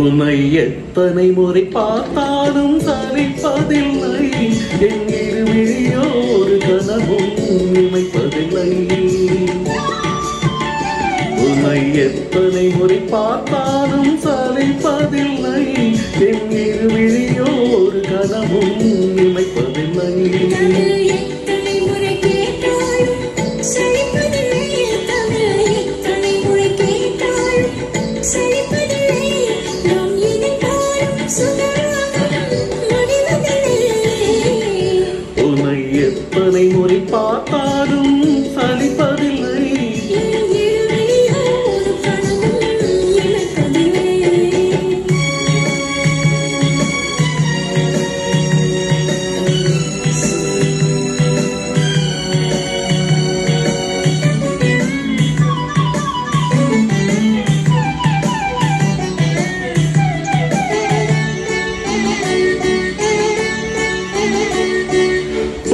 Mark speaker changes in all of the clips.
Speaker 1: உன்னை எத்தனை முறை பார்த்தாலும் சலிப்பதில்லை, என் இருவிழியோ ஒரு கனவும் நினைப்பதில்லை. உன்னை எத்தனை முறை பார்த்தாலும் சலிப்பதில்லை, என் இருவிழியோ ஒரு கனவும் நினைப்பதில்லை. உன்னை எத்தனை முறை பார்த்தாலும் சலிப்பதில்லை.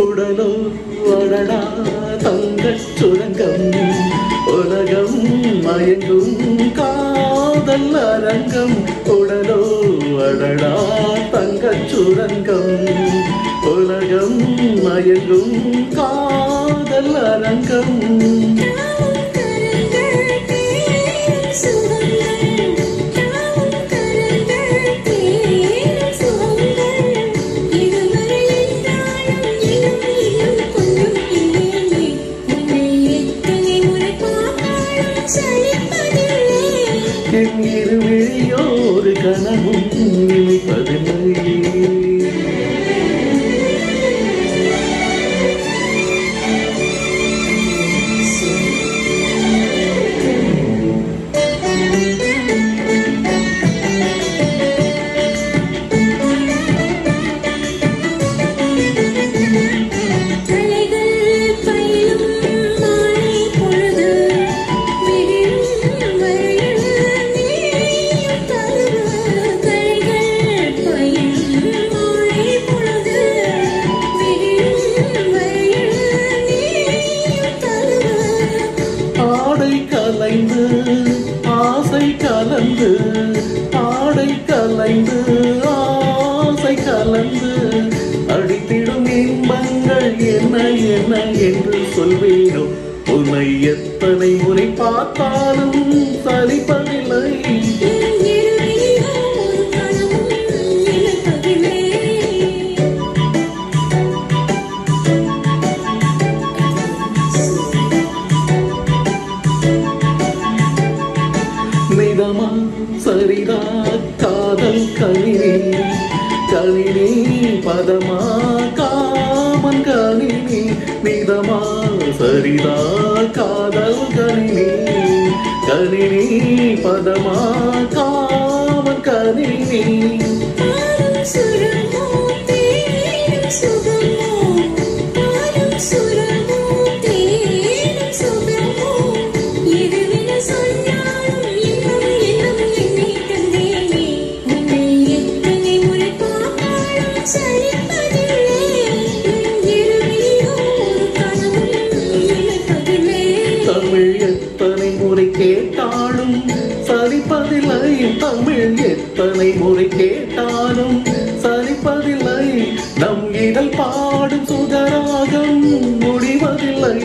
Speaker 1: உடலோ அடடா தங்கச் சுரங்கம், உலகம் மயங்கும் காதல் அரங்கம். உடலோ அடடா தங்கச் சுரங்கம், உலகம் மயங்கும் காதல் அரங்கம். என் இருவிழியோ ஒரு கனவும் நினைப்பதில்லை. கலைந்து ஆசை கலந்து, ஆடை கலைந்து ஆசை கலந்து, அடித்திடும் இன்பங்கள் என்ன என்ன என்று சொல்வேனோ. உன்னை எத்தனை முறை பார்த்தாலும் சலிப்பதில்லை. நிதமா சரிதா காதல் கணினி, கணினி பதமா காமன் கணினி. நிதமா சரிதா காதல் கணினி, கணினி பதமா காமன் கணினி. தமிழ் எத்தனை முறை கேட்டாலும் சலிப்பதில்லை, தமிழ் எத்தனை முறை கேட்டாலும் சலிப்பதில்லை. நம் இதழ் பாடும் சுகராகம் முடிவதில்லை.